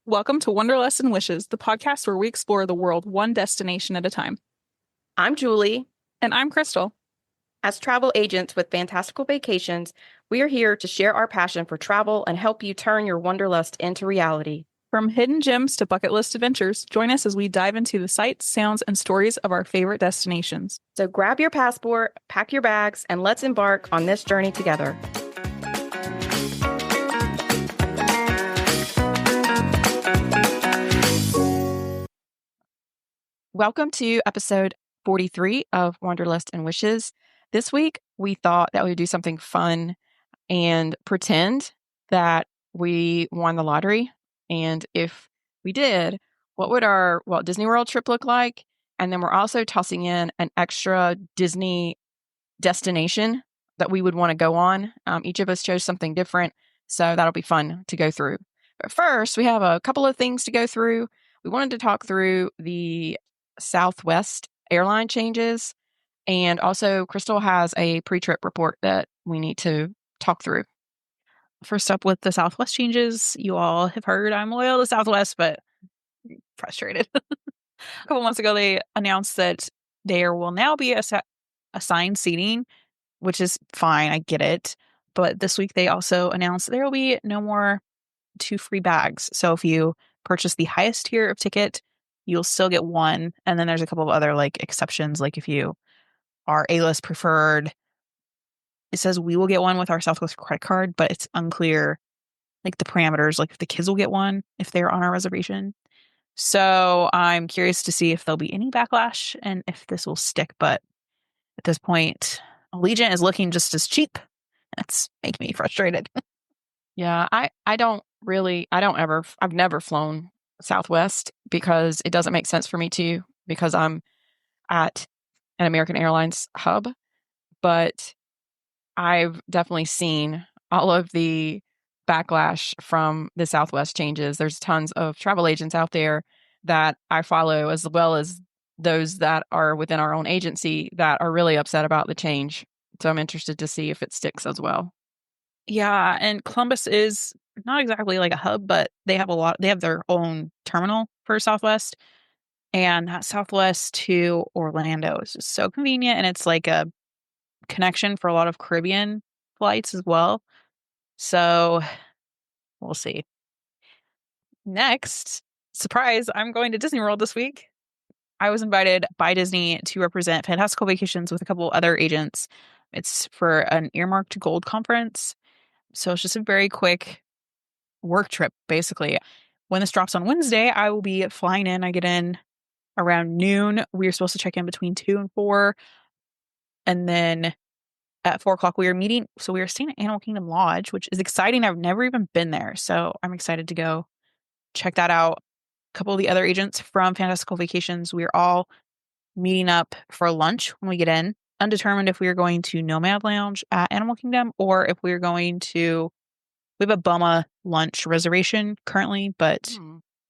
Welcome to Wanderlust and Wishes, the podcast where we explore the world one destination at a time. I'm Julie. And I'm Krystle. As travel agents with Fantastical Vacations, we are here to share our passion for travel and help you turn your wanderlust into reality. From hidden gems to bucket list adventures, join us as we dive into the sights, sounds, and stories of our favorite destinations. So grab your passport, pack your bags, and let's embark on this journey together. Welcome to episode 43 of Wanderlust and Wishes. This week, we thought that we would do something fun and pretend that we won the lottery. And if we did, what would our Walt Disney World trip look like? And then we're also tossing in an extra Disney destination that we would want to go on. Each of us chose something different, so that'll be fun to go through. But first, we have a couple of things to go through. We wanted to talk through the Southwest airline changes, and also Krystle has a pre-trip report that we need to talk through. First up with the Southwest changes, you all have heard I'm loyal to Southwest, but frustrated. A couple months ago, they announced that there will now be assigned seating, which is fine. I get it. But this week, they also announced there will be no more 2 free bags. So if you purchase the highest tier of ticket, you'll still get one. And then there's a couple of other exceptions, like if you are A-list preferred, it says we will get one with our Southwest credit card, but it's unclear the parameters, if the kids will get one if they're on our reservation. So I'm curious to see if there'll be any backlash and if this will stick. But at this point, Allegiant is looking just as cheap. That's making me frustrated. Yeah, I've never flown Southwest because it doesn't make sense for me to, because I'm at an American Airlines hub. But I've definitely seen all of the backlash from the Southwest changes. There's tons of travel agents out there that I follow, as well as those that are within our own agency that are really upset about the change. So I'm interested to see if it sticks as well. Yeah, and Columbus is not exactly like a hub, but they have their own terminal for Southwest. And that Southwest to Orlando is just so convenient. And it's like a connection for a lot of Caribbean flights as well. So we'll see. Next, surprise, I'm going to Disney World this week. I was invited by Disney to represent Fantastical Vacations with a couple other agents. It's for an earmarked gold conference. So it's just a very quick work trip, basically. When this drops on Wednesday, I will be flying in. I get in around noon. We are supposed to check in between 2 and 4. And then at 4 o'clock, we are meeting. So we are staying at Animal Kingdom Lodge, which is exciting. I've never even been there. So I'm excited to go check that out. A couple of the other agents from Fantastical Vacations, we're all meeting up for lunch when we get in. Undetermined if we are going to Nomad Lounge at Animal Kingdom or if we are going to. We have a Boma lunch reservation currently, but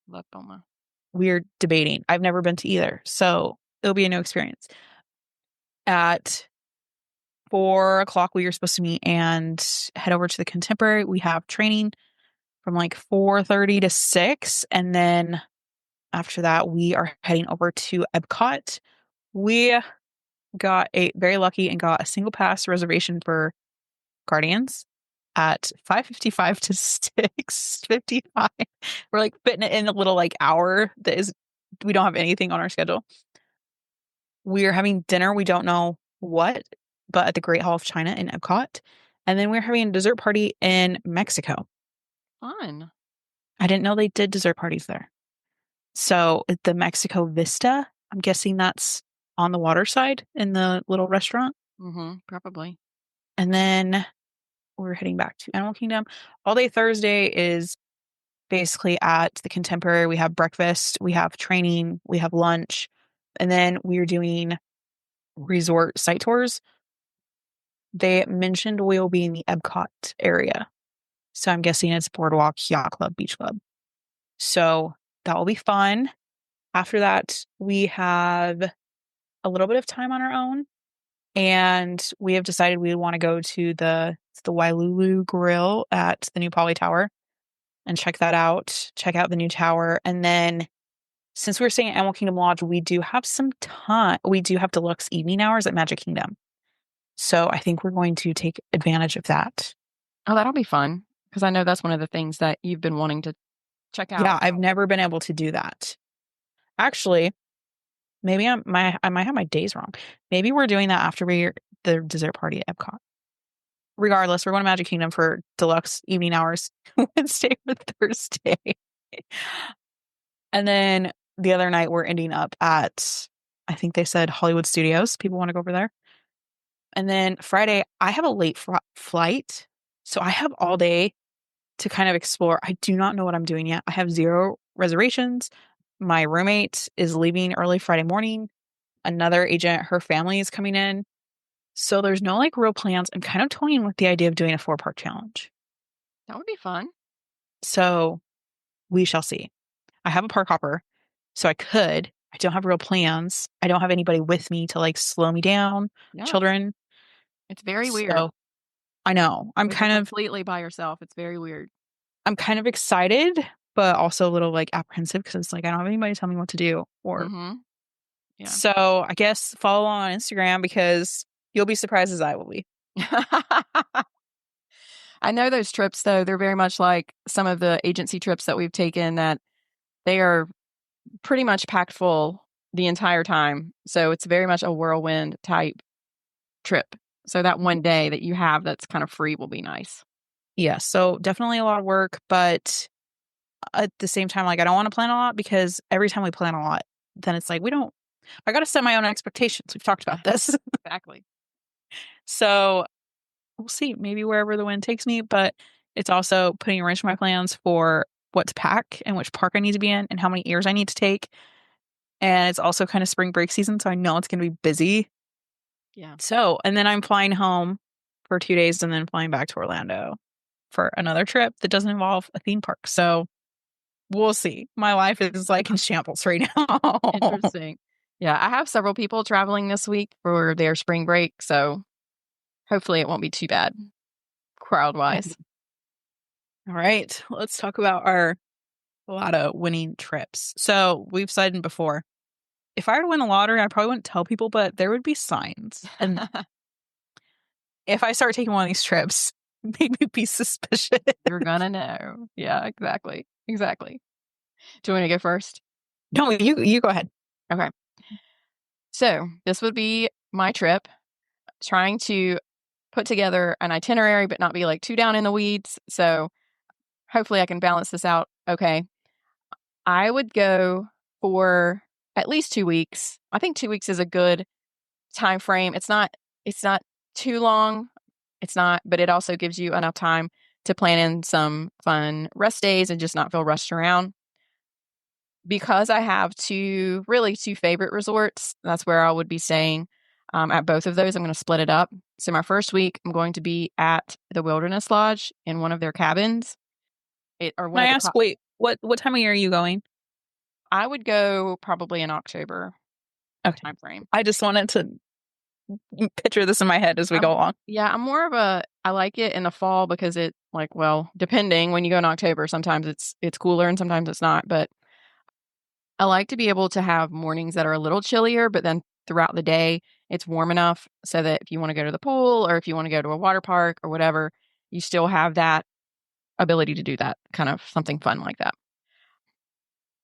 Love Boma. we're debating. I've never been to either, so it'll be a new experience. At 4 o'clock, we are supposed to meet and head over to the Contemporary. We have training from 4:30 to 6, and then after that, we are heading over to Epcot. We got very lucky and got a single pass reservation for Guardians at 5:55 to 6:55. We're fitting it in a little hour that is, we don't have anything on our schedule. We're having dinner, we don't know what, but at the Great Hall of China in Epcot. And then we're having a dessert party in Mexico. Fun. I didn't know they did dessert parties there. So at the Mexico Vista, I'm guessing that's on the water side in the little restaurant. Probably. And then we're heading back to Animal Kingdom. All day Thursday is basically at the Contemporary. We have breakfast, we have training, we have lunch, and then we're doing resort site tours. They mentioned we'll be in the Epcot area. So I'm guessing it's Boardwalk, Yacht Club, Beach Club. So that will be fun. After that, we have a little bit of time on our own. And we have decided we want to go to the Wailulu Grill at the new Poly Tower. and check that out. Check out the new tower. And then since we're staying at Animal Kingdom Lodge, we do have some time. We do have deluxe evening hours at Magic Kingdom. So I think we're going to take advantage of that. Oh, that'll be fun because I know that's one of the things that you've been wanting to check out. Yeah, I've never been able to do that. Actually, maybe I might have my days wrong. Maybe we're doing that after the dessert party at Epcot. Regardless, we're going to Magic Kingdom for deluxe evening hours Wednesday or Thursday. And then the other night we're ending up at, I think they said Hollywood Studios. People want to go over there. And then Friday, I have a late flight. So I have all day to kind of explore. I do not know what I'm doing yet. I have zero reservations. My roommate is leaving early Friday morning. Another agent, her family is coming in. So there's no like real plans. I'm kind of toying with the idea of doing a 4-park challenge. That would be fun. So we shall see. I have a park hopper, so I could. I don't have real plans. I don't have anybody with me to like slow me down, Yeah, children. it's very weird. So I know. When you're completely by yourself, it's very weird. I'm kind of excited, but also a little like apprehensive because it's like I don't have anybody to tell me what to do. Or Mm-hmm. Yeah. so I guess follow on Instagram because you'll be surprised as I will be. I know those trips though, they're very much like some of the agency trips that we've taken that they are pretty much packed full the entire time. So it's very much a whirlwind type trip. So that one day that you have that's kind of free will be nice. Yeah, so definitely a lot of work, but at the same time, like I don't want to plan a lot because every time we plan a lot, then it's like I got to set my own expectations. We've talked about this. Exactly. So we'll see, maybe wherever the wind takes me, but it's also putting a wrench in my plans for what to pack and which park I need to be in and how many ears I need to take. And it's also kind of spring break season, so I know it's going to be busy. Yeah. So, and then I'm flying home for 2 days and then flying back to Orlando for another trip that doesn't involve a theme park. So we'll see. My life is like in shambles right now. Interesting. Yeah. I have several people traveling this week for their spring break. So hopefully it won't be too bad crowd wise. All right, let's talk about our lotto winning trips. So we've said before, if I were to win the lottery, I probably wouldn't tell people, but there would be signs. And if I start taking one of these trips, make me be suspicious. You're gonna know. Yeah, exactly. Exactly. Do you want to go first? No, you go ahead. Okay. So this would be my trip, trying to put together an itinerary, but not be like too down in the weeds. So hopefully I can balance this out. Okay. I would go for at least 2 weeks. I think 2 weeks is a good time frame. It's not too long. It's not, but it also gives you enough time to plan in some fun rest days and just not feel rushed around. Because I have two favorite resorts, that's where I would be staying. At both of those, I'm going to split it up. So my first week, I'm going to be at the Wilderness Lodge in one of their cabins. Or Can one I of the. ask, wait, what time of year are you going? I would go probably in October Okay. time frame. I just wanted to picture this in my head as we go along. Yeah, I'm more of I like it in the fall because it depending when you go in October, sometimes it's cooler and sometimes it's not, but I like to be able to have mornings that are a little chillier, but then throughout the day, it's warm enough so that if you want to go to the pool or if you want to go to a water park or whatever, you still have that ability to do that, kind of something fun like that.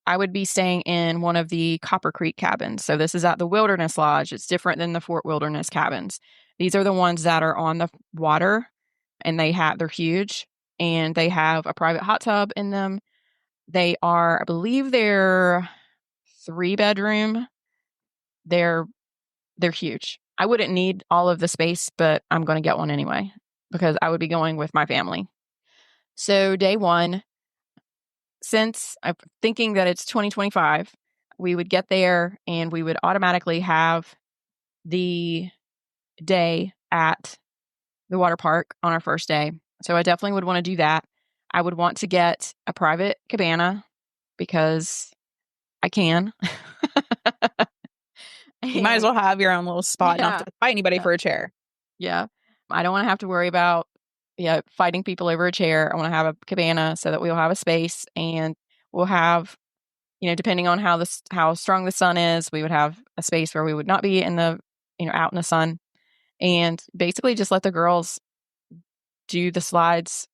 I would be staying in one of the Copper Creek cabins. So this is at the Wilderness Lodge. It's different than the Fort Wilderness cabins. These are the ones that are on the water and they're huge and they have a private hot tub in them. I believe they're 3-bedroom. They're huge. I wouldn't need all of the space, but I'm going to get one anyway because I would be going with my family. So day one, since I'm thinking that it's 2025, we would get there and we would automatically have the day at the water park on our first day. So I definitely would want to do that. I would want to get a private cabana because I can. You might as And well have your own little spot, not yeah, to fight anybody yeah, for a chair. yeah. I don't want to have to worry about yeah, fighting people over a chair. I want to have a cabana so that we'll have a space, and we'll have, depending on how strong the sun is, we would have a space where we would not be in the, out in the sun, and basically just let the girls do the slides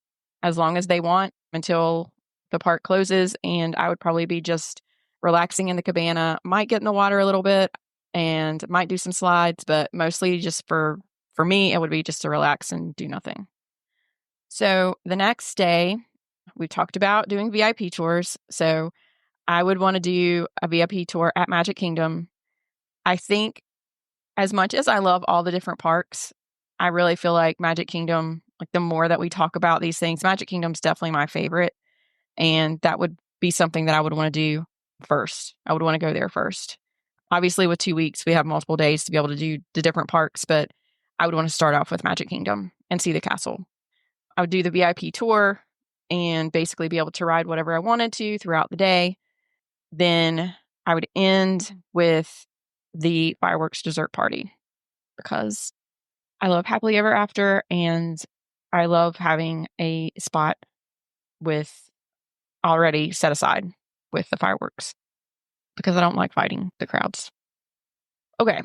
as long as they want until the park closes. And I would probably be just relaxing in the cabana, might get in the water a little bit and might do some slides, but mostly just for me, it would be just to relax and do nothing. So the next day, we talked about doing VIP tours. So I would want to do a VIP tour at Magic Kingdom. I think as much as I love all the different parks, I really feel like Magic Kingdom, like the more that we talk about these things, Magic Kingdom's definitely my favorite. And that would be something that I would want to do first. I would want to go there first. Obviously, with 2 weeks, we have multiple days to be able to do the different parks, but I would want to start off with Magic Kingdom and see the castle. I would do the VIP tour and basically be able to ride whatever I wanted to throughout the day. Then I would end with the fireworks dessert party because I love happily ever after, and I love having a spot with already set aside with the fireworks because I don't like fighting the crowds. Okay.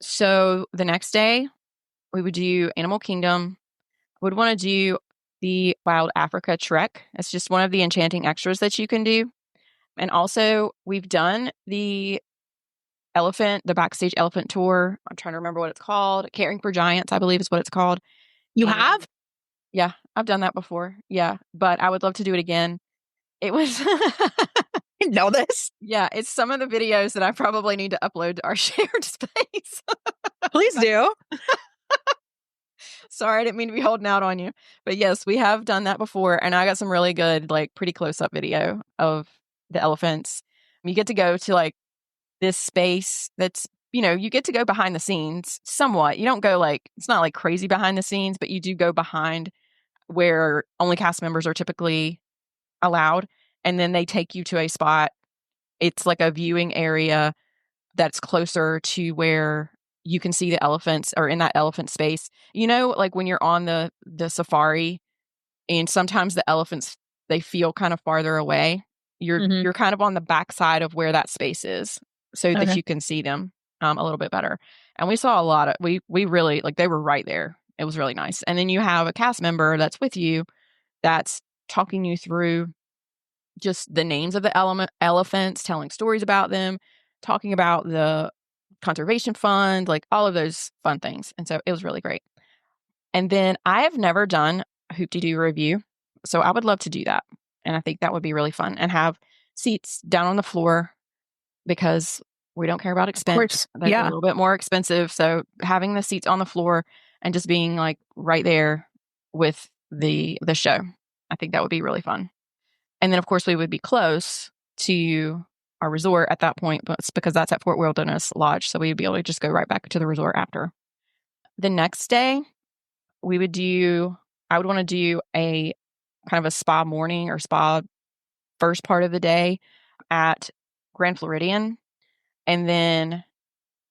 So the next day we would do Animal Kingdom. Would want to do the Wild Africa Trek. It's just one of the enchanting extras that you can do. And also we've done the backstage elephant tour. I'm trying to remember what it's called. Caring for Giants, I believe is what it's called. You And have? yeah, I've done that before. Yeah, but I would love to do it again. It was I know this. yeah, it's some of the videos that I probably need to upload to our shared space. Please do. Sorry, I didn't mean to be holding out on you. But yes, we have done that before, and I got some really good, like pretty close up video of the elephants. You get to go to like this space that's, you get to go behind the scenes somewhat. You don't go like, it's not like crazy behind the scenes, but you do go behind where only cast members are typically allowed. And then they take you to a spot. It's like a viewing area that's closer to where you can see the elephants or in that elephant space. Like when you're on the safari and sometimes the elephants, they feel kind of farther away. Mhm. You're kind of on the backside of where that space is so that Okay. you can see them a little bit better. And we saw a lot of we really like they were right there. It was really nice. And then you have a cast member that's with you that's talking you through just the names of the elephants, telling stories about them, talking about the conservation fund, like all of those fun things. And so it was really great. And then I have never done a Hoop-Dee-Doo review, so I would love to do that. And I think that would be really fun and have seats down on the floor because we don't care about Of expense. course. They're a Yeah. little bit more expensive. So having the seats on the floor and just being like right there with the show, I think that would be really fun. And then of course we would be close to our resort at that point, but it's because that's at Fort Wilderness Lodge. So we would be able to just go right back to the resort after. The next day, I would want to do a kind of a spa morning or spa first part of the day at Grand Floridian. And then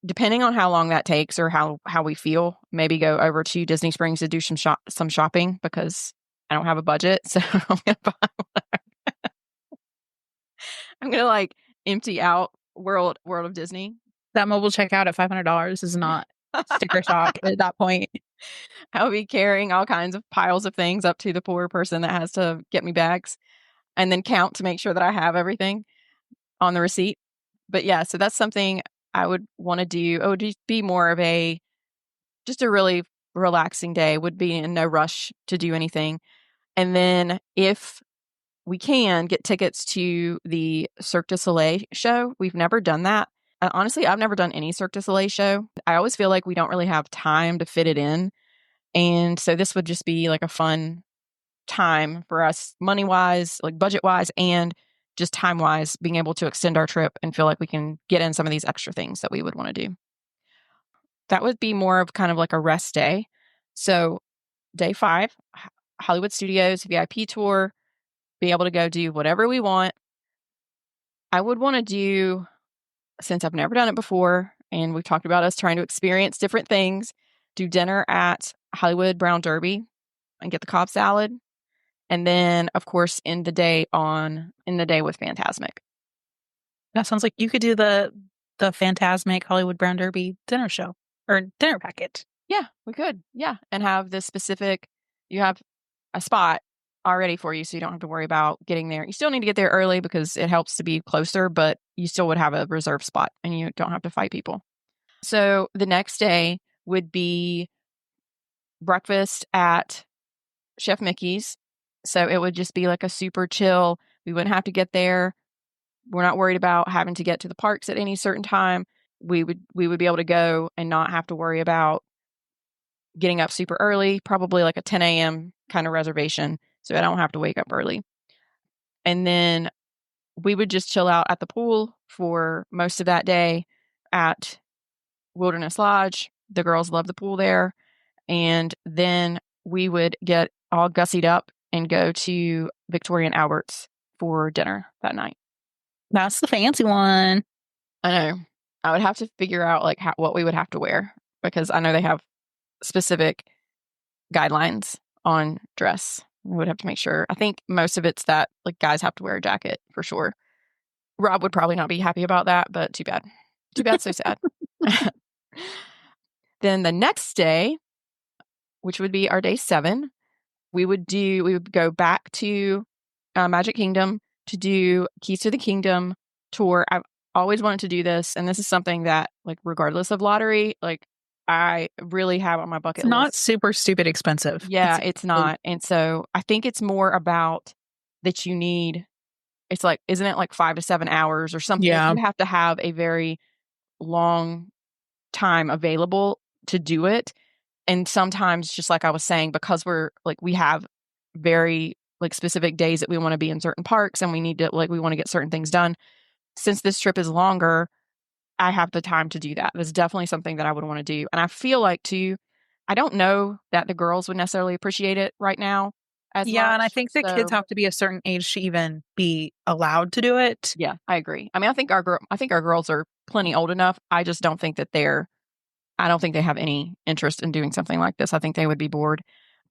depending on how long that takes or how we feel, maybe go over to Disney Springs to do some shopping because I don't have a budget. So I'm gonna like empty out World of Disney. That mobile checkout at $500 is not sticker shock at that point. I'll be carrying all kinds of piles of things up to the poor person that has to get me bags and then count to make sure that I have everything on the receipt. But yeah, so that's something I would want to do. It would be more of just a really relaxing day, would be in no rush to do anything. And then if we can get tickets to the Cirque du Soleil show, we've never done that. Honestly, I've never done any Cirque du Soleil show. I always feel like we don't really have time to fit it in. And so this would just be like a fun time for us money wise, like budget wise, and just time wise, being able to extend our trip and feel like we can get in some of these extra things that we would want to do. That would be more of kind of like a rest day. So, day 5, Hollywood Studios VIP tour, be able to go do whatever we want. I would want to do, since I've never done it before, and we've talked about us trying to experience different things, do dinner at Hollywood Brown Derby. and get the Cobb salad. And then, of course, end the day with Fantasmic. That sounds like you could do the Fantasmic Hollywood Brown Derby dinner show or dinner packet. Yeah, we could. Yeah. And have this specific, you have a spot already for you, so you don't have to worry about getting there. You still need to get there early because it helps to be closer, but you still would have a reserved spot and you don't have to fight people. So the next day would be breakfast at Chef Mickey's. So it would just be like a super chill. We wouldn't have to get there. We're not worried about having to get to the parks at any certain time. We would be able to go and not have to worry about getting up super early, probably like a 10 a.m. kind of reservation. So I don't have to wake up early. And then we would just chill out at the pool for most of that day at Wilderness Lodge. The girls love the pool there. And then we would get all gussied up and go to Victoria and Albert's for dinner that night. That's the fancy one. I know. I would have to figure out like what we would have to wear because I know they have specific guidelines on dress. We would have to make sure. I think most of it's that like guys have to wear a jacket for sure. Rob would probably not be happy about that, but too bad. Too bad, so sad. Then the next day, which would be our day 7, we would go back to Magic Kingdom to do Keys to the Kingdom tour. I've always wanted to do this, and this is something that, like, regardless of lottery, like, I really have on my bucket It's not list. super stupid expensive. Yeah, it's not. And so I think it's more about that you need, it's like, isn't it like 5 to 7 hours or something? Like, Yeah. you have to have a very long time available to do it. And sometimes, just like I was saying, because we have very like specific days that we want to be in certain parks and we want to get certain things done. Since this trip is longer, I have the time to do that. That's definitely something that I would want to do. And I feel like too, I don't know that the girls would necessarily appreciate it right now as Yeah, and I much. think the kids So have to be a certain age to even be allowed to do it. yeah, I agree. I mean, I think our girls are plenty old enough. I just don't think that I don't think they have any interest in doing something like this. I think they would be bored.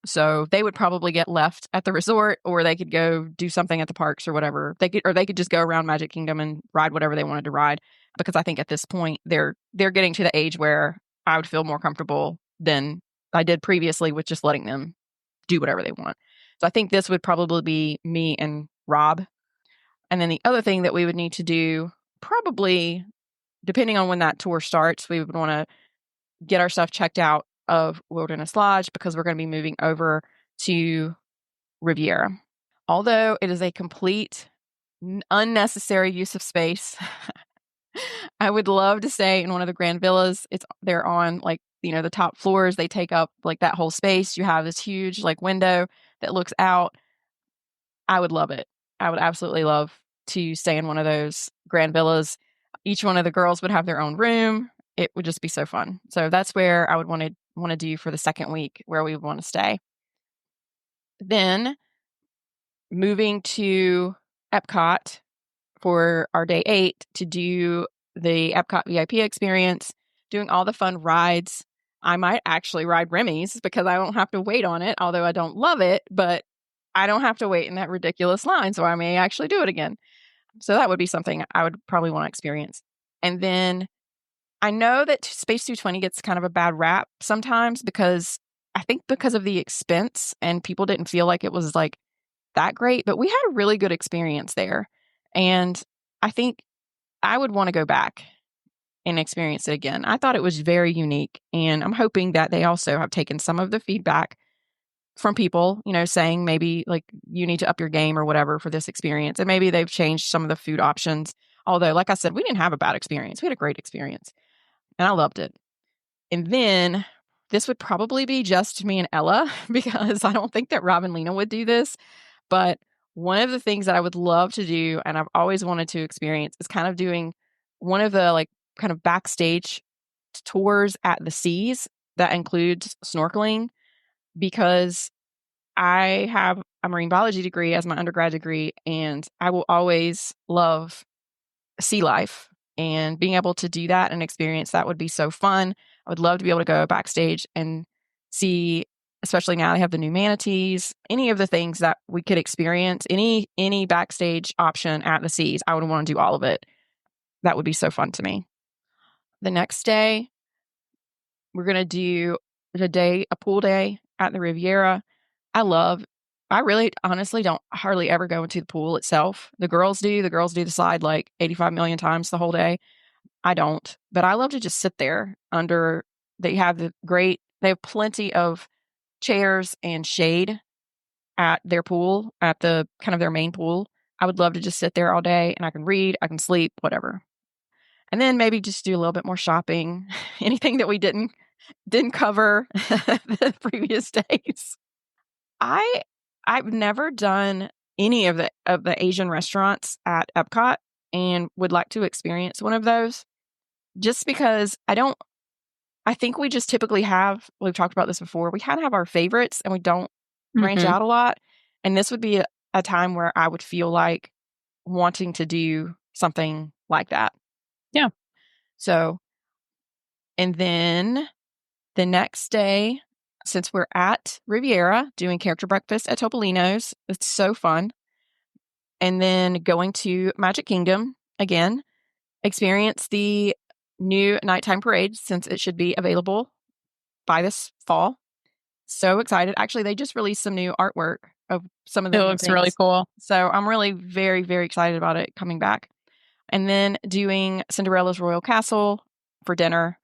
So they would probably get left at the resort, or they could go do something at the parks or whatever. They could just go around Magic Kingdom and ride whatever they wanted to ride. Because I think at this point they're getting to the age where I would feel more comfortable than I did previously with just letting them do whatever they want. So I think this would probably be me and Rob. And then the other thing that we would need to do, probably depending on when that tour starts, we would want to get our stuff checked out of Wilderness Lodge because we're going to be moving over to Riviera. Although it is a complete unnecessary use of space, I would love to stay in one of the Grand Villas. They're on like, the top floors. They take up like that whole space. You have this huge like window that looks out. I would love it. I would absolutely love to stay in one of those Grand Villas. Each one of the girls would have their own room. It would just be so fun. So that's where I would want to do for the second week, where we would want to stay. Then moving to Epcot for our day 8 to do the Epcot VIP experience, doing all the fun rides. I might actually ride Remy's because I don't have to wait on it, although I don't love it, but I don't have to wait in that ridiculous line, so I may actually do it again. So that would be something I would probably want to experience. And then I know that Space 220 gets kind of a bad rap sometimes because I think because of the expense and people didn't feel like it was like that great, but we had a really good experience there. And I think I would want to go back and experience it again. I thought it was very unique, and I'm hoping that they also have taken some of the feedback from people, saying maybe like you need to up your game or whatever for this experience. And maybe they've changed some of the food options. Although, like I said, we didn't have a bad experience. We had a great experience and I loved it. And then this would probably be just me and Ella because I don't think that Rob and Lena would do this. But one of the things that I would love to do, and I've always wanted to experience, is kind of doing one of the like kind of backstage tours at the seas that includes snorkeling because I have a marine biology degree as my undergrad degree, and I will always love sea life. And being able to do that and experience that would be so fun. I would love to be able to go backstage and see especially now they have the new manatees, any of the things that we could experience, any backstage option at the Seas, I would want to do all of it. That would be so fun to me. The next day, we're going to do a pool day at the Riviera. I really honestly don't hardly ever go into the pool itself. The girls do. The girls do the slide like 85 million times the whole day. I don't, but I love to just sit there under, they have plenty of chairs and shade at their pool, at the kind of their main pool. I would love to just sit there all day and I can read, I can sleep, whatever. And then maybe just do a little bit more shopping, anything that we didn't cover the previous days. I've never done any of the Asian restaurants at Epcot and would like to experience one of those just because I think we just typically we've talked about this before, we kind of have our favorites and we don't branch Mhm. out a lot. And this would be a time where I would feel like wanting to do something like that. Yeah. So, and then the next day, since we're at Riviera doing character breakfast at Topolino's, it's so fun. And then going to Magic Kingdom again, experience the new nighttime parade since it should be available by this fall. So excited. Actually, they just released some new artwork of some of the It new looks really things. cool. So I'm really very, very excited about it coming back. And then doing Cinderella's Royal Castle for dinner.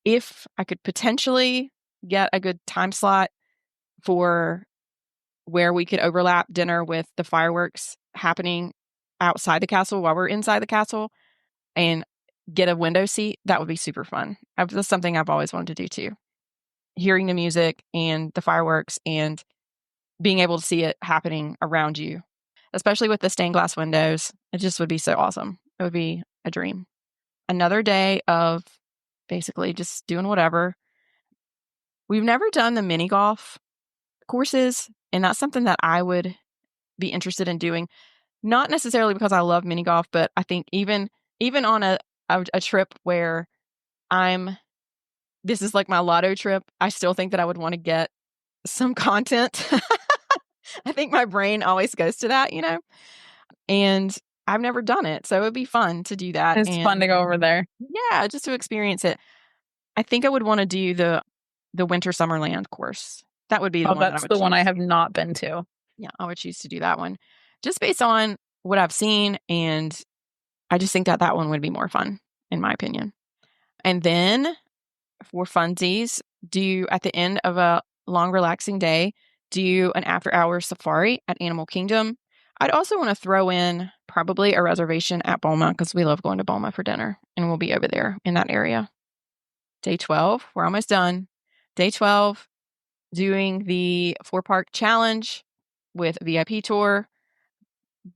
If I could potentially get a good time slot for where we could overlap dinner with the fireworks happening outside the castle while we're inside the castle and get a window seat, that would be super fun. That's something I've always wanted to do too. Hearing the music and the fireworks and being able to see it happening around you, especially with the stained glass windows, it just would be so awesome. It would be a dream. Another day of basically just doing whatever. We've never done the mini golf courses, and that's something that I would be interested in doing. Not necessarily because I love mini golf, but I think even on a trip where I'm this is like my lotto trip, I still think that I would want to get some content. I think my brain always goes to that, and I've never done it. So it would be fun to do that. It's fun And to go over there. yeah, just to experience it. I think I would want to do the Winter Summerland course. That would be the Oh, one that I that's would the one I choose. have not been to. Yeah, I would choose to do that one just based on what I've seen. And I just think that that one would be more fun, in my opinion. And then for funsies, do at the end of a long, relaxing day, do an after hours safari at Animal Kingdom. I'd also want to throw in probably a reservation at Boma because we love going to Boma for dinner and we'll be over there in that area. Day 12, we're almost done. Day 12, doing the 4-park challenge with a VIP tour.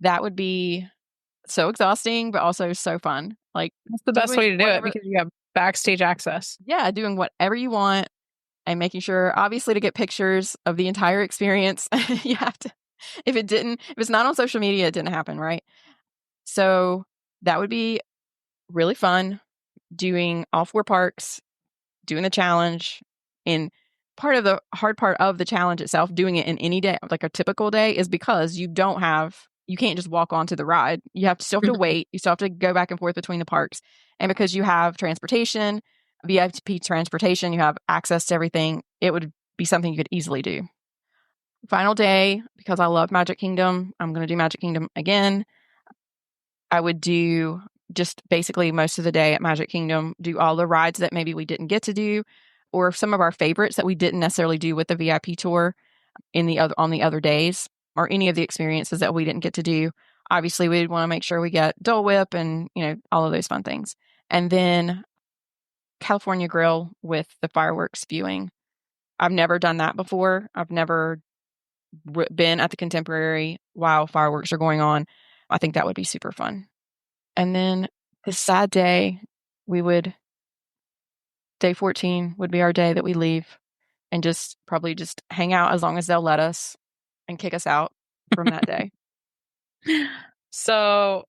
That would be so exhausting, but also so fun. Like That's the best doing way to do it whatever, because you have backstage access. yeah, doing whatever you want and making sure, obviously, to get pictures of the entire experience. You have to, if it's not on social media, it didn't happen, right? So that would be really fun doing all 4 parks, doing the challenge. And part of the hard part of the challenge itself, doing it in any day, like a typical day, is because you can't just walk onto the ride. You have to still have to Mhm. wait. You still have to go back and forth between the parks. And because you have transportation, VIP transportation, you have access to everything, it would be something you could easily do. Final day, because I love Magic Kingdom, I'm going to do Magic Kingdom again. I would do just basically most of the day at Magic Kingdom, do all the rides that maybe we didn't get to do, or some of our favorites that we didn't necessarily do with the VIP tour on the other days, or any of the experiences that we didn't get to do. Obviously, we'd want to make sure we get Dole Whip and all of those fun things, and then California Grill with the fireworks viewing. I've never done that before. I've never been at the Contemporary while fireworks are going on. I think that would be super fun. And then the sad day, we would day 14 would be our day that we leave and just probably just hang out as long as they'll let us and kick us out from that day. So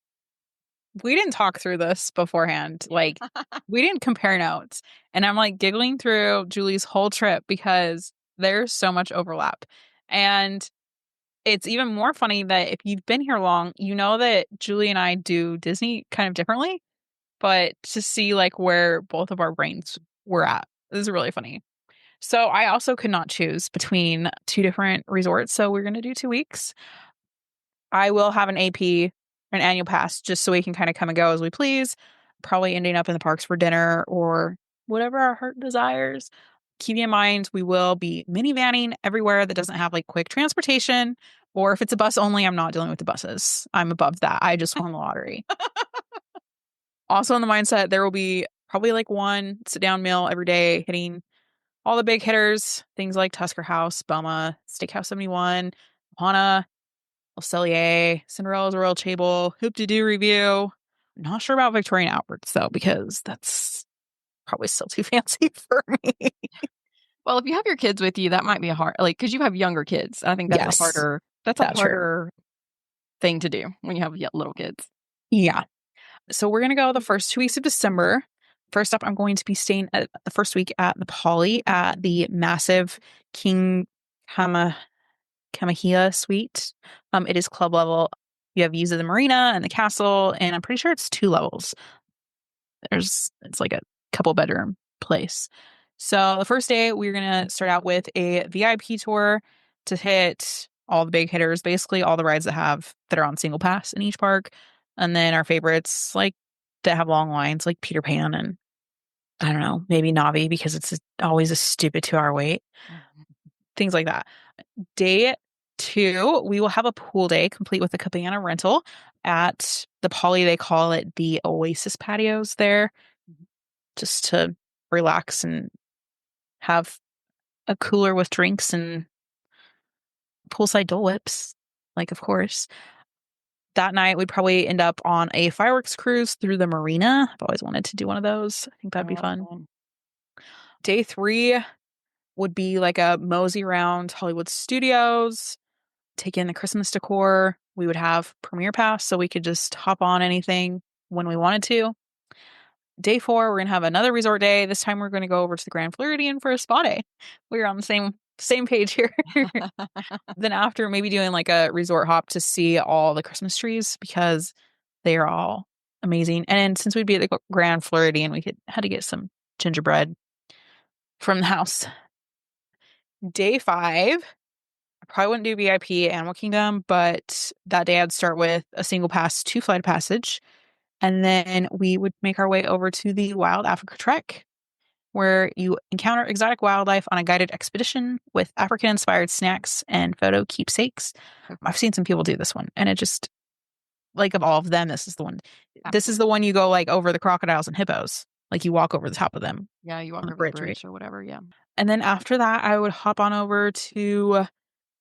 we didn't talk through this beforehand. Like, we didn't compare notes. And I'm like giggling through Julie's whole trip because There's so much overlap. And it's even more funny that if you've been here long, you know that Julie and I do Disney kind of differently, but to see like where both of our brains were at is really funny. So I also could not choose between two different resorts. So we're going to do 2 weeks. I will have an AP, an annual pass, just so we can kind of come and go as we please. Probably ending up in the parks for dinner or whatever our heart desires. Keeping in mind, we will be minivanning everywhere that doesn't have like quick transportation. Or if it's a bus only, I'm not dealing with the buses. I'm above that. I just won the lottery. Also, in the mindset, there will be probably like one sit down meal every day, hitting all the big hitters, things like Tusker House, Boma, Steakhouse 71, Hana, El Cellier, Cinderella's Royal Table, Hoop De Doo Review. Not sure about Victorian Alberts though, because that's probably still too fancy for me. Well, if you have your kids with you, that might be a hard, like, because you have younger kids. I think Yes, that's a that's true. harder thing to do when you have little kids. Yeah. So we're going to go the first 2 weeks of December. First up, I'm going to be staying at the first week at the Poly at the massive King Kama Kamahia suite. It is club level. You have views of the marina and the castle, and I'm pretty sure it's 2 levels. It's like a couple bedroom place. So the first day we're gonna start out with a VIP tour to hit all the big hitters, basically all the rides that are on single pass in each park. And then our favorites like that have long lines like Peter Pan and I don't know, maybe Navi because always a stupid 2 hour wait. Things like that. Day two, we will have a pool day complete with a cabana rental at the Poly. They call it the Oasis patios there, just to relax and have a cooler with drinks and poolside Dole Whips. Like, of course. That night, we'd probably end up on a fireworks cruise through the marina. I've always wanted to do one of those. I think that'd be Oh, that's fun. fun. Day three would be like a mosey around Hollywood Studios, take in the Christmas decor. We would have Premiere Pass so we could just hop on anything when we wanted to. Day four, we're gonna have another resort day. This time we're gonna go over to the Grand Floridian for a spa day. We're on the same page here. Then after maybe doing like a resort hop to see all the Christmas trees because they are all amazing. And since we'd be at the Grand Floridian, we had to get some gingerbread from the house. Day five, I probably wouldn't do VIP Animal Kingdom, but that day I'd start with a single pass to Flight of Passage. And then we would make our way over to the Wild Africa Trek, where you encounter exotic wildlife on a guided expedition with African-inspired snacks and photo keepsakes. I've seen some people do this one, and it just, like, of all of them, this is the one. This is the one you go, like, over the crocodiles and hippos. Like, you walk over the top of them Yeah, you on walk the over the bridge, right? bridge or whatever. Yeah. And then after that, I would hop on over to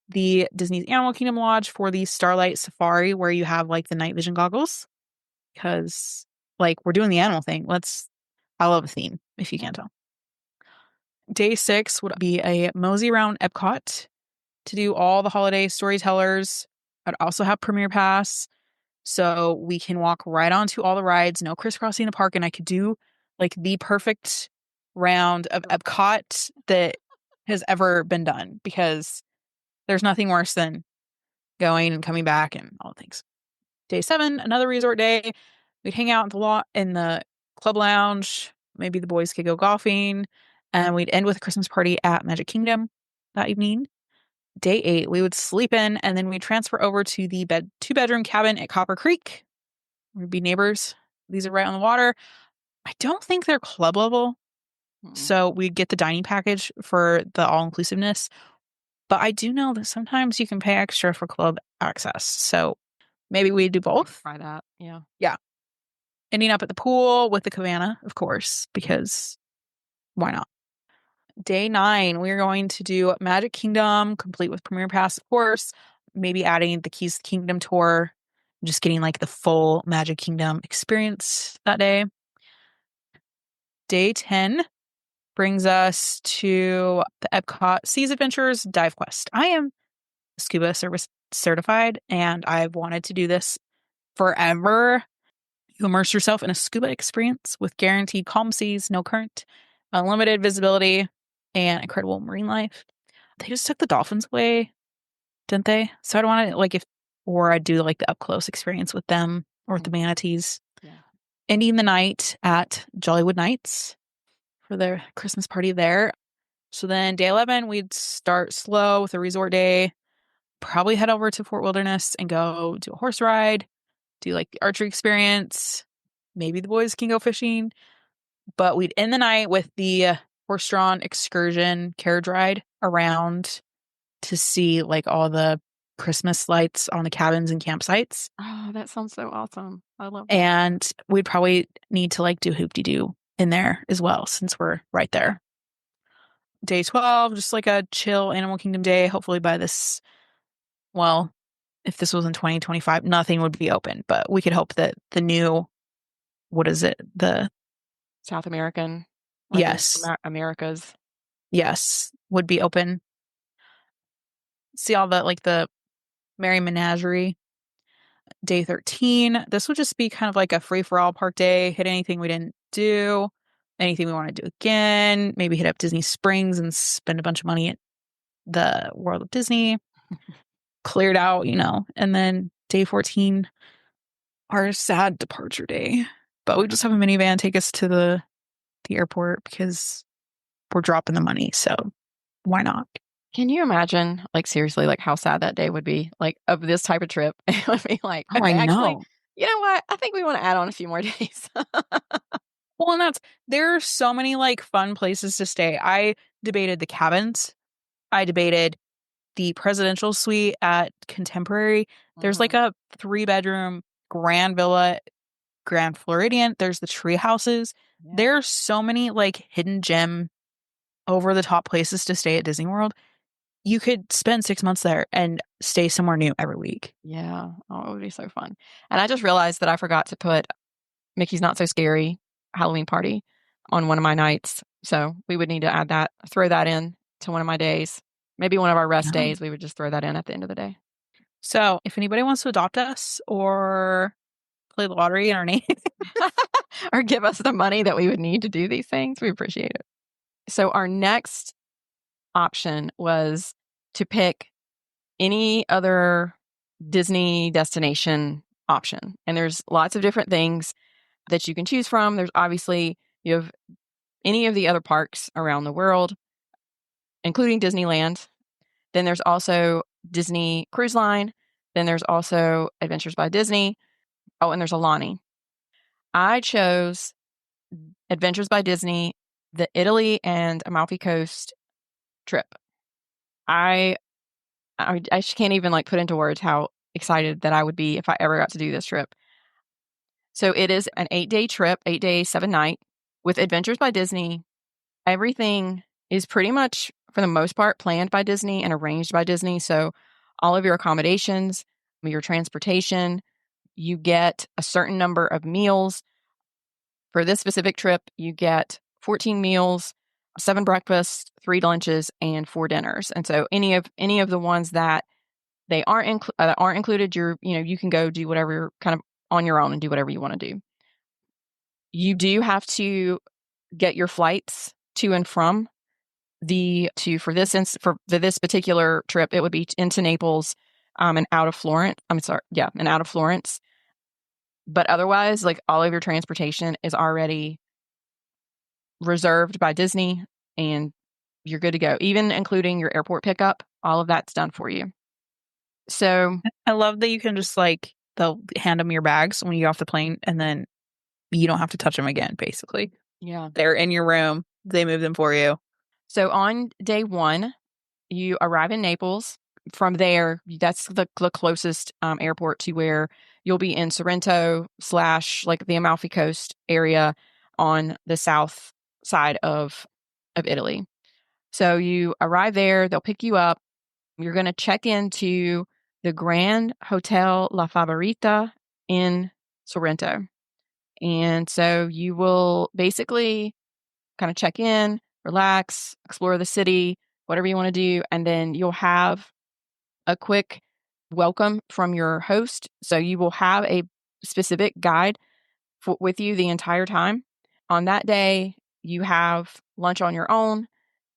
the Disney's Animal Kingdom Lodge for the Starlight Safari, where you have, like, the night vision goggles. Because, like, we're doing the animal thing. I love a theme, if you can't tell. Day six would be a mosey around Epcot to do all the holiday storytellers. I'd also have Premiere Pass, so we can walk right onto all the rides, no crisscrossing the park, and I could do like the perfect round of Epcot that has ever been done because there's nothing worse than going and coming back and all the things. Day seven, another resort day. We'd hang out in the club lounge. Maybe the boys could go golfing, and we'd end with a Christmas party at Magic Kingdom that evening. Day eight, we would sleep in, and then we'd transfer over to the two-bedroom cabin at Copper Creek. We'd be neighbors. These are right on the water. I don't think they're club level, so we'd get the dining package for the all-inclusiveness. But I do know that sometimes you can pay extra for club access, so maybe we do both. Try that. Yeah. Yeah. Ending up at the pool with the cabana, of course, because why not? Day nine, we're going to do Magic Kingdom, complete with Premiere Pass, of course. Maybe adding the Keys to the Kingdom tour, just getting like the full Magic Kingdom experience that day. Day 10 brings us to the Epcot Seas Adventures Dive Quest. I am scuba service certified, and I've wanted to do this forever. You immerse yourself in a scuba experience with guaranteed calm seas, no current, unlimited visibility, and incredible marine life. they just took the dolphins away, didn't they? So I'd want to like if or I'd do like the up close experience with them or with the Mm, manatees. yeah. Ending the night at Jollywood Nights for their Christmas party there. So then day 11, we'd start slow with a resort day, probably head over to Fort Wilderness and go do a horse ride, do like the archery experience. Maybe the boys can go fishing, but we'd end the night with the horse-drawn excursion carriage ride around to see like all the Christmas lights on the cabins and campsites. Oh, that sounds so awesome. I love that. And we'd probably need to like do hoop-de-doo in there as well since we're right there. Day 12, just like a chill Animal Kingdom day. Hopefully by this, well, if this was in 2025, nothing would be open, but we could hope that the new, what is it? South American, like Yes, Americas. yes, would be open. See all the, like the Merry Menagerie. Day 13, this would just be kind of like a free-for-all park day. Hit anything we didn't do, anything we want to do again. Maybe hit up Disney Springs and spend a bunch of money at the World of Disney. Cleared out, and then day 14, our sad departure day. But we just have a minivan take us to the airport because we're dropping the money. So why not? Can you imagine, like, seriously, like, how sad that day would be, like, of this type of trip? It would be like, Oh, I okay, actually, know. you know what? I think we want to add on a few more days. Well, and there are so many like fun places to stay. I debated the cabins. I debated the presidential suite at Contemporary. There's like Mhm. a 3-bedroom grand villa, Grand Floridian. There's the tree houses. Yeah. There's so many like hidden gem over the top places to stay at Disney World. You could spend 6 months there and stay somewhere new every week. Yeah. Oh, it would be so fun. And I just realized that I forgot to put Mickey's Not So Scary Halloween party on one of my nights. So we would need to add that, throw that in to one of my days. Maybe one of our rest No. days, we would just throw that in at the end of the day. So if anybody wants to adopt us or play the lottery in our name, Or give us the money that we would need to do these things, we appreciate it. So our next option was to pick any other Disney destination option. And there's lots of different things that you can choose from. There's obviously, you have any of the other parks around the world, including Disneyland. Then there's also Disney Cruise Line. Then there's also Adventures by Disney. Oh, and there's Alani. I chose Adventures by Disney, the Italy and Amalfi Coast trip. I I just can't even like put into words how excited that I would be if I ever got to do this trip. So it is an 8-day trip, 8 day, 7 night with Adventures by Disney. Everything is pretty much, for the most part, planned by Disney and arranged by Disney. So all of your accommodations, your transportation, you get a certain number of meals. For this specific trip, you get 14 meals, 7 breakfasts, 3 lunches, and 4 dinners. And so any of the ones that they aren't included, you can go do whatever kind of on your own and do whatever you want to do. You do have to get your flights to and from for this particular trip, it would be into Naples, and out of Florence. I'm sorry, yeah, and out of Florence. But otherwise, like all of your transportation is already reserved by Disney, and you're good to go. Even including your airport pickup, all of that's done for you. So I love that you can just like they'll hand them your bags when you get off the plane and then you don't have to touch them again, basically. yeah. They're in your room. They move them for you. So on day 1, you arrive in Naples. From there, that's the closest airport to where you'll be in Sorrento / like the Amalfi Coast area on the south side of Italy. So you arrive there, they'll pick you up. You're going to check into the Grand Hotel La Favorita in Sorrento. And so you will basically kind of check in, relax, explore the city, whatever you want to do. And then you'll have a quick welcome from your host. So you will have a specific guide with you the entire time. On that day, you have lunch on your own.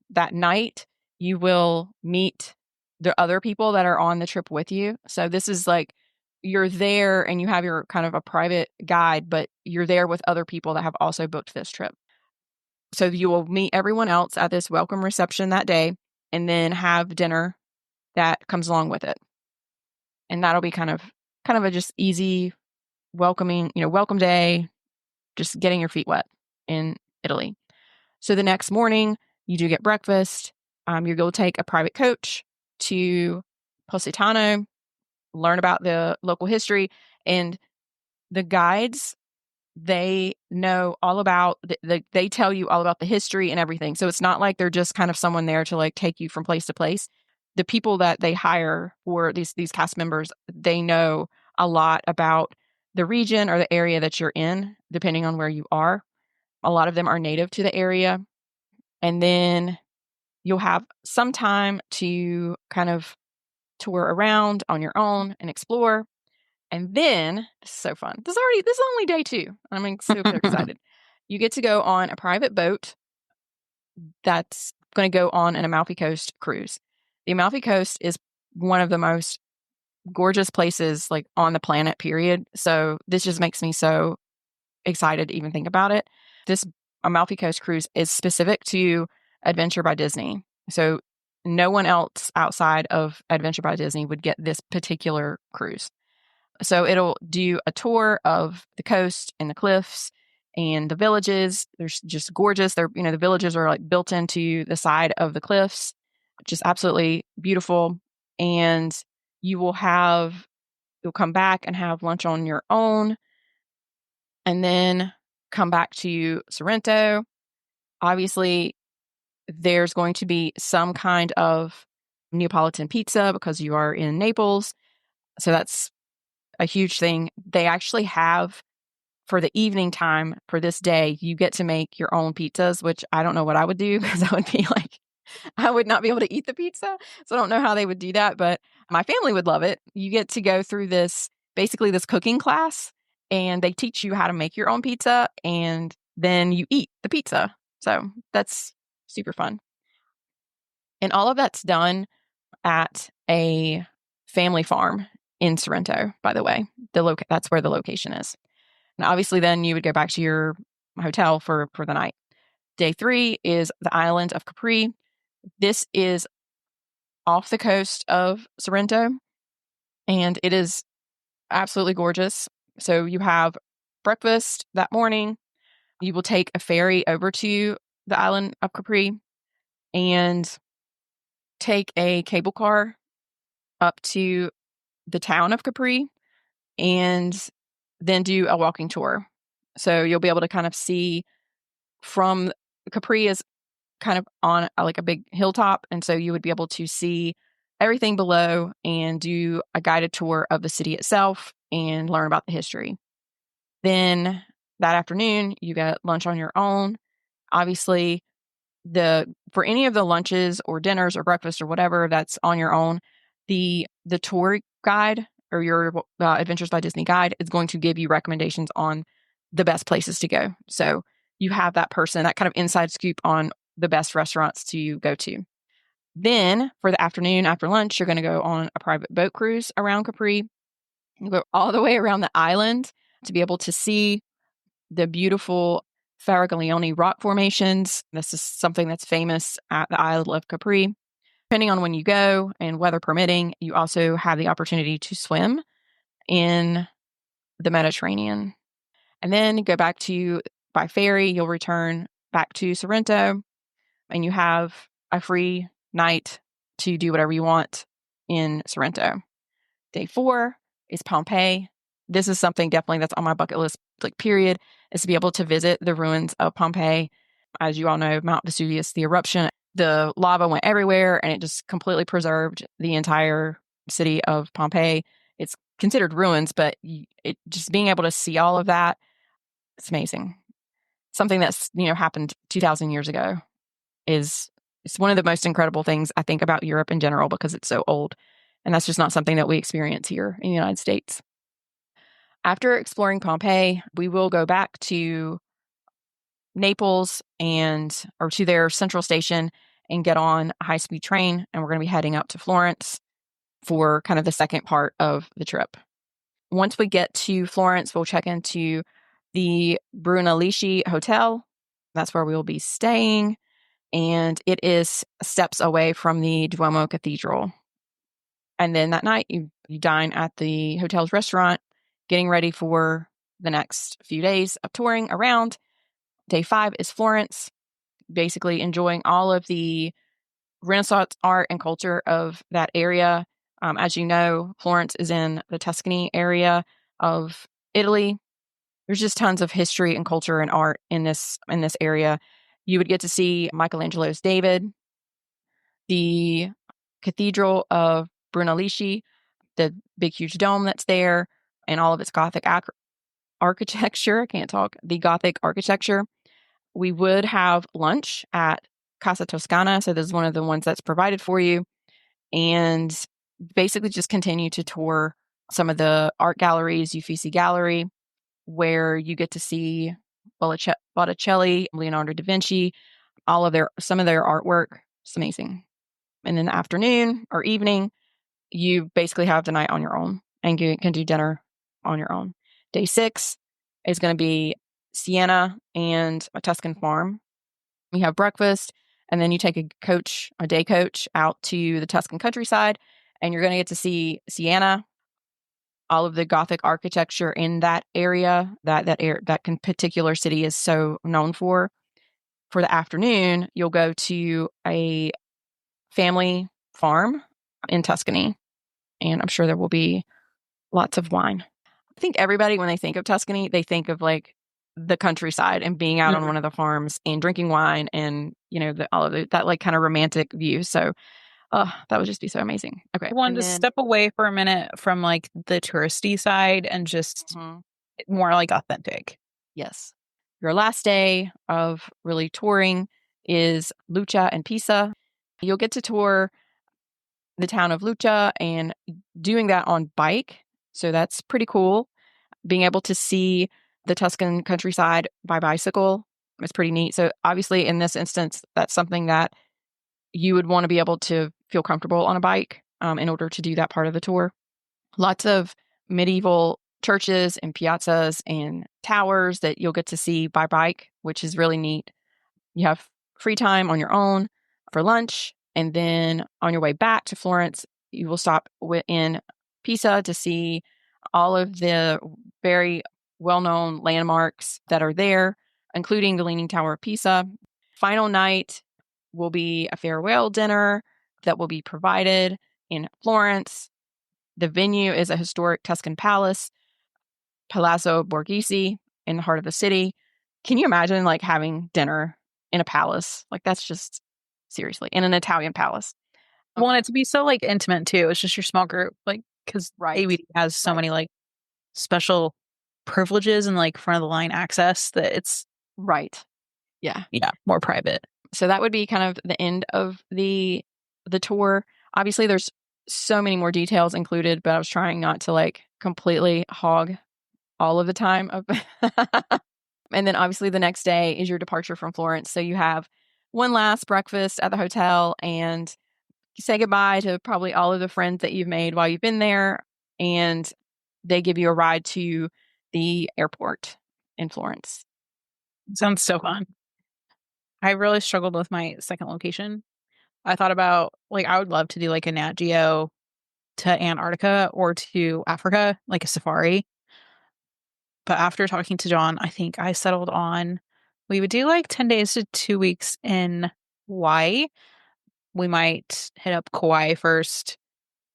That night, you will meet the other people that are on the trip with you. So this is like you're there and you have your kind of a private guide, but you're there with other people that have also booked this trip. So you will meet everyone else at this welcome reception that day and then have dinner that comes along with it. And that'll be kind of a just easy welcoming, welcome day, just getting your feet wet in Italy. So the next morning, you do get breakfast. You go take a private coach to Positano, learn about the local history, and the guides, they know all about they tell you all about the history and everything. So it's not like they're just kind of someone there to like take you from place to place. The people that they hire for these cast members, they know a lot about the region or the area that you're in, depending on where you are. A lot of them are native to the area. And then you'll have some time to kind of tour around on your own and explore. And then, this is so fun. This is only day 2. I'm super excited. You get to go on a private boat that's going to go on an Amalfi Coast cruise. The Amalfi Coast is one of the most gorgeous places like on the planet, period. So this just makes me so excited to even think about it. This Amalfi Coast cruise is specific to Adventure by Disney. So no one else outside of Adventure by Disney would get this particular cruise. So it'll do a tour of the coast and the cliffs and the villages. They're just gorgeous. The villages are like built into the side of the cliffs, just absolutely beautiful. And you'll come back and have lunch on your own and then come back to Sorrento. Obviously, there's going to be some kind of Neapolitan pizza because you are in Naples. So that's a huge thing. They actually have, for the evening time for this day, you get to make your own pizzas, which I don't know what I would do because I would be like, I would not be able to eat the pizza. So I don't know how they would do that, but my family would love it. You get to go through basically this cooking class, and they teach you how to make your own pizza, and then you eat the pizza. So that's super fun. And all of that's done at a family farm in Sorrento, by the way. That's where the location is. And obviously then you would go back to your hotel for the night. Day 3 is the island of Capri. This is off the coast of Sorrento, and it is absolutely gorgeous. So you have breakfast that morning. You will take a ferry over to the island of Capri and take a cable car up to the town of Capri and then do a walking tour. So you'll be able to kind of see from Capri is kind of on like a big hilltop. And so you would be able to see everything below and do a guided tour of the city itself and learn about the history. Then that afternoon, you get lunch on your own. Obviously, for any of the lunches or dinners or breakfast or whatever that's on your own, the tour guide or your Adventures by Disney guide is going to give you recommendations on the best places to go. So you have that person, that kind of inside scoop on the best restaurants to go to. Then for the afternoon after lunch, you're going to go on a private boat cruise around Capri. You go all the way around the island to be able to see the beautiful Faraglione rock formations. This is something that's famous at the Isle of Capri. Depending on when you go and weather permitting, you also have the opportunity to swim in the Mediterranean. And then go back by ferry, you'll return back to Sorrento, and you have a free night to do whatever you want in Sorrento. Day 4 is Pompeii. This is something definitely that's on my bucket list, like period, is to be able to visit the ruins of Pompeii. As you all know, Mount Vesuvius, the eruption, the lava went everywhere and it just completely preserved the entire city of Pompeii. It's considered ruins, but just being able to see all of that, it's amazing. Something that's, happened 2,000 years ago it's one of the most incredible things I think about Europe in general because it's so old. And that's just not something that we experience here in the United States. After exploring Pompeii, we will go back to Naples or to their central station and get on a high-speed train, and we're going to be heading up to Florence for kind of the second part of the trip. Once we get to Florence, we'll check into the Brunelleschi Hotel. That's where we will be staying, and it is steps away from the Duomo Cathedral. And then that night, you dine at the hotel's restaurant, getting ready for the next few days of touring around. Day 5 is Florence, basically enjoying all of the Renaissance art and culture of that area. As you know, Florence is in the Tuscany area of Italy. There's just tons of history and culture and art in this area. You would get to see Michelangelo's David, the Cathedral of Brunelleschi, the big huge dome that's there, and all of its Gothic architecture. I can't talk. The Gothic architecture. We would have lunch at Casa Toscana. So this is one of the ones that's provided for you. And basically just continue to tour some of the art galleries, Uffizi Gallery, where you get to see Botticelli, Leonardo da Vinci, some of their artwork. It's amazing. And in the afternoon or evening, you basically have the night on your own and you can do dinner on your own. Day 6 is going to be Siena and a Tuscan farm. You have breakfast, and then you take a day coach out to the Tuscan countryside, and you're going to get to see Siena, all of the Gothic architecture in that area that particular city is so known for. For the afternoon, you'll go to a family farm in Tuscany, and I'm sure there will be lots of wine. I think everybody, when they think of Tuscany, they think of like the countryside and being out on one of the farms and drinking wine and, all of that like kind of romantic view. So that would just be so amazing. Okay. I wanted to step away for a minute from like the touristy side and just more like authentic. Yes. Your last day of really touring is Lucca and Pisa. You'll get to tour the town of Lucca and doing that on bike. So that's pretty cool. Being able to see the Tuscan countryside by bicycle is pretty neat. So obviously in this instance, that's something that you would want to be able to feel comfortable on a bike in order to do that part of the tour. Lots of medieval churches and piazzas and towers that you'll get to see by bike, which is really neat. You have free time on your own for lunch. And then on your way back to Florence, you will stop in Pisa to see all of the very well-known landmarks that are there, including the Leaning Tower of Pisa. Final night will be a farewell dinner that will be provided in Florence. The venue is a historic Tuscan palace, Palazzo Borghese, in the heart of the city. Can you imagine like having dinner in a palace? Like that's just seriously in an Italian palace. I want it to be so like intimate too. It's just your small group, like because ABD has so many like special privileges and like front of the line access that it's yeah more private. So that would be kind of the end of the tour. Obviously, there's so many more details included, but I was trying not to like completely hog all of the time. And then obviously the next day is your departure from Florence. So you have one last breakfast at the hotel and say goodbye to probably all of the friends that you've made while you've been there. And they give you a ride to the airport in Florence. Sounds so fun. I really struggled with my second location. I thought about like I would love to do like a Nat Geo to Antarctica or to Africa, like a safari. But after talking to John, I think I settled on we would do like 10 days to 2 weeks in Hawaii. We might hit up Kauai first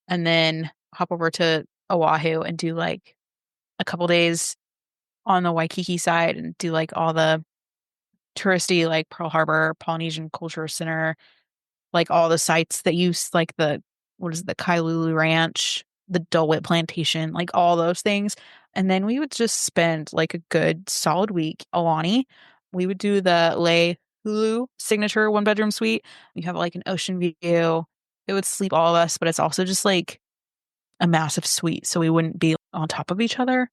and then hop over to Oahu and do like a couple days on the Waikiki side and do like all the touristy like Pearl Harbor, Polynesian Culture Center, like all the sites that use like the Kailulu Ranch, the Dole Whip Plantation, like all those things. And then we would just spend like a good solid week. Alani, we would do the Lei Hulu signature 1-bedroom suite. You have like an ocean view. It would sleep all of us, but it's also just like a massive suite. So we wouldn't be on top of each other.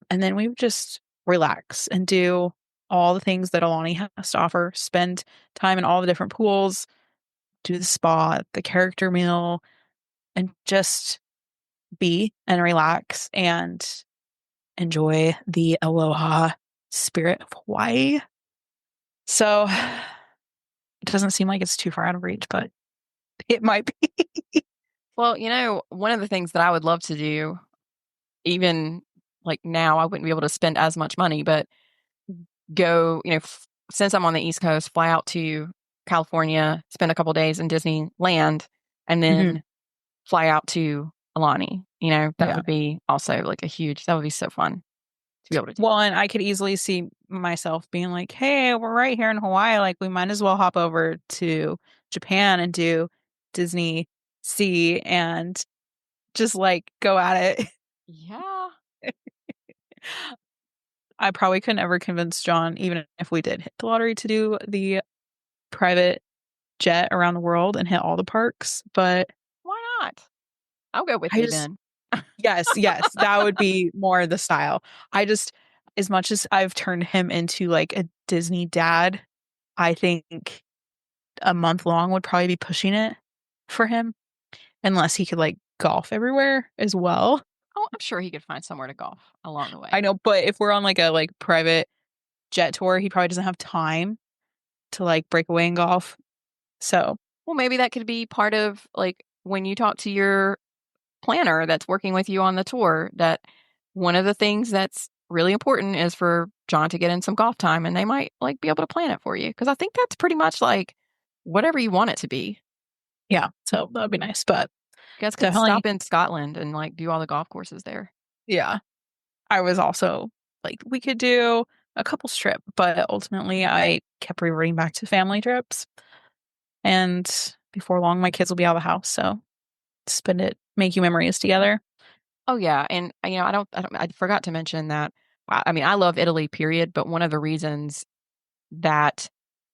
And then we would just relax and do all the things that Alani has to offer, spend time in all the different pools, do the spa, the character meal, and just be and relax and enjoy the aloha spirit of Hawaii. So it doesn't seem like it's too far out of reach, but it might be. Well, one of the things that I would love to do, even like now, I wouldn't be able to spend as much money, but go, since I'm on the East Coast, fly out to California, spend a couple days in Disneyland, and Mhm. then fly out to Alani. That Yeah. would be also like that would be so fun to be able to do. Well, and I could easily see myself being like, hey, we're right here in Hawaii. Like, we might as well hop over to Japan and do Disney Sea and just like go at it. Yeah. I probably could never convince John, even if we did hit the lottery, to do the private jet around the world and hit all the parks. But Why not? I'll go with I you just, then. yes, yes, that would be more the style. I just, as much as I've turned him into like a Disney dad, I think a month long would probably be pushing it for him, unless he could like golf everywhere as well. Oh, I'm sure he could find somewhere to golf along the I way. know, but if we're on like a like private jet tour, he probably doesn't have time to like break away and golf. So Well, maybe that could be part of like when you talk to your planner that's working with you on the tour, that one of the things that's really important is for John to get in some golf time, and they might like be able to plan it for you, because I think that's pretty much like whatever you want it to be. yeah, so that would be nice. But You guys could definitely, stop in Scotland and like do all the golf courses there. yeah. I was also like, we could do a couples trip, but ultimately I kept reverting back to family trips. And before long, my kids will be out of the house. So spend it making memories together. Oh yeah, and I forgot to mention that. I mean, I love Italy, period. But one of the reasons that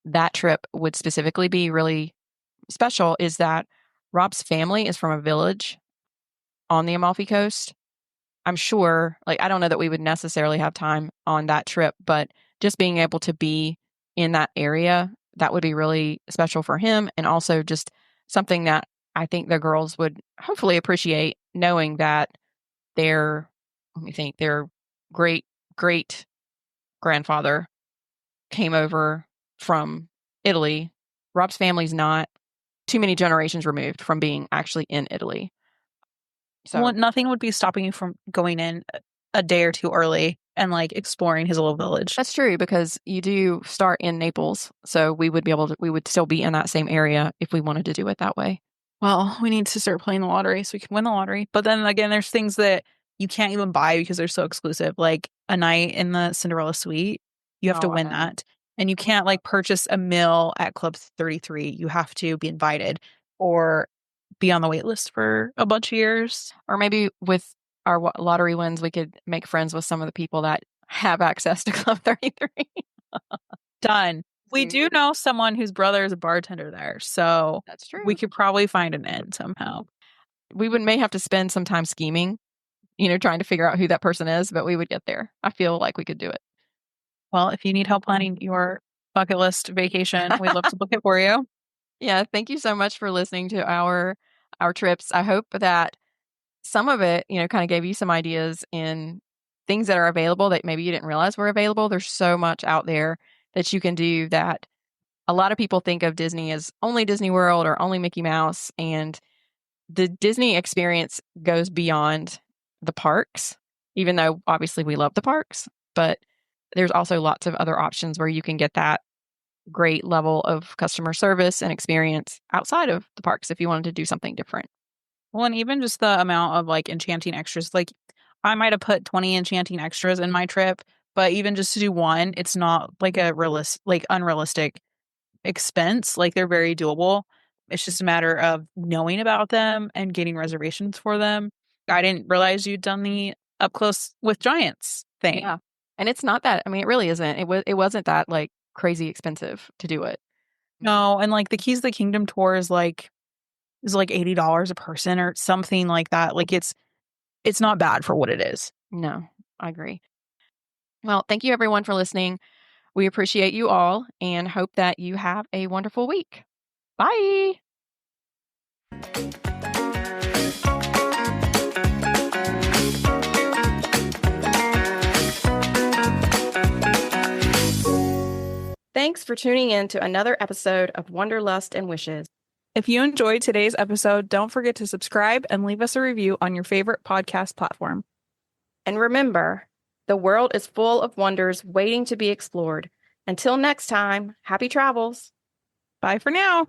that trip would specifically be really special is that Rob's family is from a village on the Amalfi Coast. I'm sure, like, I don't know that we would necessarily have time on that trip, but just being able to be in that area, that would be really special for him. And also just something that I think the girls would hopefully appreciate, knowing that their, let me think, their great great grandfather came over from Italy. Rob's family's not too many generations removed from being actually in Italy. Well, So nothing would be stopping you from going in a day or two early and like exploring his little village. that's true, because you do start in Naples. So we would still be in that same area if we wanted to do it that way. Well, we need to start playing the lottery so we can win the lottery. But then again, there's things that you can't even buy because they're so exclusive, like a night in the Cinderella suite. You have to Oh, I win know. that. And you can't like purchase a meal at Club 33. You have to be invited or be on the wait list for a bunch of years. Or maybe with our lottery wins, we could make friends with some of the people that have access to Club 33. Done. We See, do know someone whose brother is a bartender there, so that's we true. could probably find an end somehow. We would may have to spend some time scheming, trying to figure out who that person is, but we would get there. I feel like we could do it. Well, if you need help planning your bucket list vacation, we'd love to book it for you. Yeah, thank you so much for listening to our trips. I hope that some of it, kind of gave you some ideas in things that are available that maybe you didn't realize were available. There's so much out there that you can do, that a lot of people think of Disney as only Disney World or only Mickey Mouse, and the Disney experience goes beyond the parks, even though obviously we love the parks, but there's also lots of other options where you can get that great level of customer service and experience outside of the parks if you wanted to do something different. Well, and even just the amount of like enchanting extras, like I might have put 20 enchanting extras in my trip, but even just to do one, it's not like a unrealistic expense. Like they're very doable. It's just a matter of knowing about them and getting reservations for them. I didn't realize you'd done the up close with giants thing. Yeah. And it's not that, I mean, it really isn't. It wasn't that like crazy expensive to do it. No, and like the Keys of the Kingdom tour is like $80 a person or something like that. Like it's not bad for what it is. No, I agree. Well, thank you everyone for listening. We appreciate you all and hope that you have a wonderful week. Bye. Thanks for tuning in to another episode of Wanderlust and Wishes. If you enjoyed today's episode, don't forget to subscribe and leave us a review on your favorite podcast platform. And remember, the world is full of wonders waiting to be explored. Until next time, happy travels. Bye for now.